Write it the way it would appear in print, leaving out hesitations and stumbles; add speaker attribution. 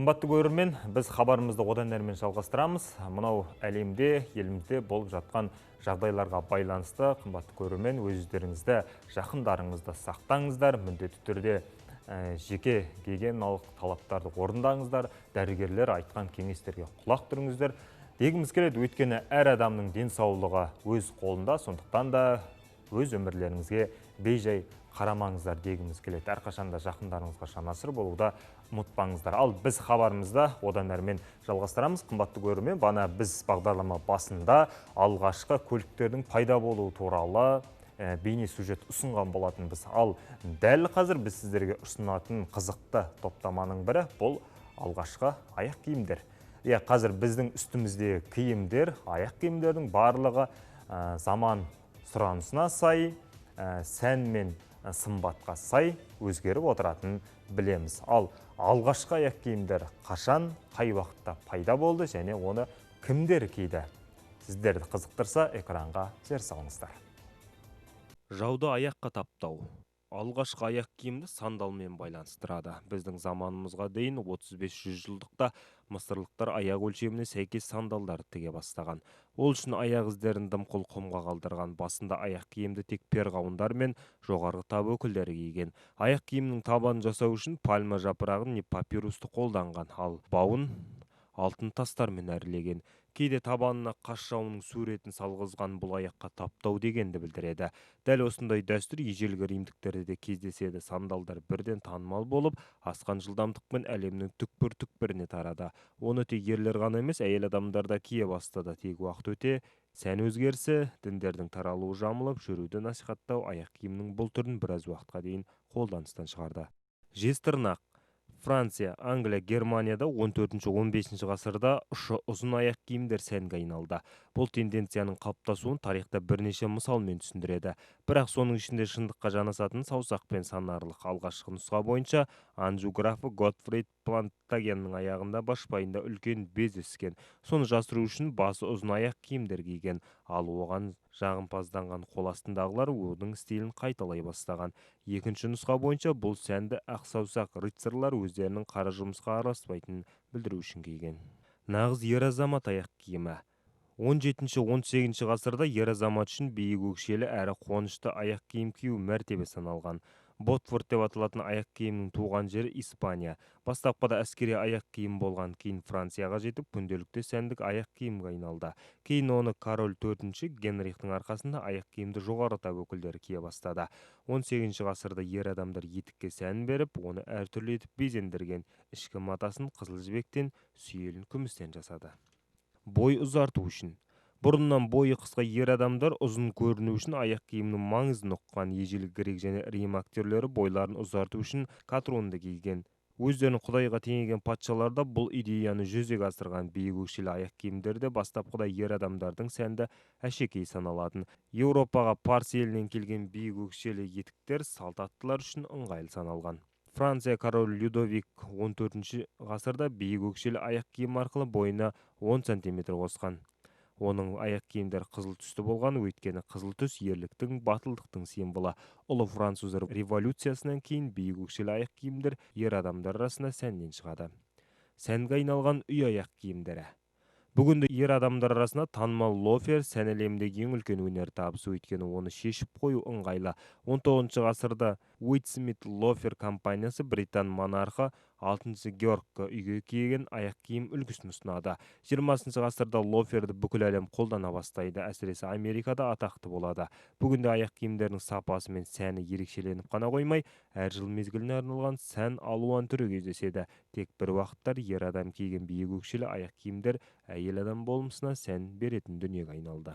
Speaker 1: Қымбатты көрермен, біз хабарымызды одан әрмен жалғастырамыз. Мынау әлемде, елімізде болып жатқан жағдайларға байланысты қымбатты көрермен, өздеріңізді, жақындарыңызды сақтаңыздар, міндетті түрде жеке гигиеналық талаптарды орындаңыздар, дәрігерлер айтқан кеңестерге құлақ түріңіздер. Дегіміз келеді, өйткені әр адамның денсаулығы өз қолында, сондықтан да өз өмірлеріңізге бейжай қарамаңыздар дегіміз келеді. Әрқашанда жақындарыңызға жанасыр болуда ұмытпаңыздар. Ал біз хабарымызда одан әрмен жалғастырамыз. Қымбатты көрермен, бана біз бағдарлама басында алғашқы көліктердің пайда болуы туралы бейне сюжет ұсынған болатынбыз. Ал дәл қазір біз сіздерге ұсынатын қызықты топтаманың бірі бұл алғашқы аяқ киімдер. Қазір біздің үстіміздегі киімдер, аяқ киімдердің барлығы заман сұранысына сай, сән мен сымбатқа сай өзгеріп отыратынын білеміз. Ал алғашқы аяқ киімдер қашан, қай уақытта пайда болды және оны кімдер киді? Сіздерді қызықтырса, экранға зер салыңыздар.
Speaker 2: Жауды аяққа таптау. Алғашқы аяқ киімді сандалмен байланыстырады. Біздің заманымызға дейін 35-100 жылдықта мысырлықтар аяқ өлшеміне сәйкес сандалдарды тіге бастаған. Ол үшін аяқ іздерін дымқыл құмға қалдырған. Басында аяқ киімді тек перғауындар мен жоғарғы тап өкілдері киген. Аяқ киімнің табанын жасау үшін пальма жапырағын не папирусты қолданған, ал бауын алтын тастармен әрлеген. Кейде табанына қаш жауының суретін салғызған бұл аяққа таптау дегенді білдіреді. Дәл осындай дәстүр ежелгі римдіктерде де кездеседі. Сандалдар бірден танымал болып, асқан жылдамдықпен әлемнің түкпір-түкпіріне тарады. Оны тек ерлер ғана емес, әйел адамдар да кие бастады. Тек уақыт өте сән өзгерісі, діндердің таралуы жамылып, жүруді насихаттау аяқ киімнің бұл түрін біраз уақытқа дейін қолданыстан шығарды. Жезтырнақ. Франция, Англия, Германияда 14-15 ғасырда ұшы ұзын аяқ киімдер сәнге айналды. Бұл тенденцияның қалыптасуын тарихта бірнеше мысалмен түсіндіреді. Бірақ соның ішінде шындыққа жанасатын саусақпен санарлық алғашқы нұсқа бойынша Анжу графы Готфрид Плантагеннің аяғында башпайында үлкен без іскен. Соны жасыру үшін басы ұзын аяқ киімдер киген, ал оған жағымпазданған қол астындағылар оның стилін қайталай бастаған. Екінші нұсқа бойынша бұл сәнді ақ саусақ рыцарьлар өздерінің қара жұмысқа араласпайтынын білдіру үшін киген. Нағыз ер азамат аяқ киімі. 17-18 ғасырда ер азамат үшін биік өкшелі әрі қуанышты аяқ киім кию мәртебе саналған. Ботфорд деп аталатын аяқ киімнің туған жері Испания. Бастапқыда әскери аяқ киім болған, кейін Францияға жетіп, күнделікті сәндік аяқ киімге айналды. Кейін оны король 4-ші Генрихтің арқасында аяқ киімді жоғары тап өкілдері кие бастады. 18 ғасырда ер адамдар етікке сән беріп, оны әртүрлі етіп безендірген. Ішкі матасын қызыл жібектен, сүйелін күмістен жасады. Бой ұзарту үшін. Бұрыннан бойы қысқа ер адамдар ұзын көріну үшін аяқ киімнің маңызын ұққан. Ежелгі грек және рим актерлері бойларын ұзарту үшін катронды киген. Өздерін құдайға теңеген патшаларда бұл идеяны жүзеге асырған. Биік өкшелі аяқ киімдерде бастапқыда ер адамдардың сәнді әшекей саналатын. Еуропаға Парсы елінен келген биік өкшелі етіктер салт аттылар үшін ыңғайлы саналған. Франция король Людовик 14-ші ғасырда биік өкшелі аяқ киім арқылы бойына 10 см қосқан. Оның аяқ киімдер қызыл түсті болған, өйткені қызыл түс ерліктің, батылдықтың символы. Ұлы француз революциясынан кейін биік өкшелі аяқ киімдер ер адамдар арасында сәннен шығады. Сәнге айналған үй аяқ киімдері. Бүгінде ер адамдар арасында танымал лофер сән әлеміндегі ең үлкен өнер табысы, өйткені оны шешіп қою ыңғайлы. 19 ғасырда Уитсмит лофер компаниясы британ монархы 6-шы Георгқа үйге киген аяқ киім үлгісін ұсынады. 20 ғасырда лоферді бүкіл әлем қолдана бастайды, әсіресе Америкада атақты болады. Бүгінде аяқ киімдердің сапасы мен сәні ерекшеленіп қана қоймай, әр жыл мезгіліне арналған сән алуан түрі кездеседі. Тек бір уақыттар ер адам киген биік өкшелі аяқ киімдер әйел адам болмысына сән беретін дүниеге айналды.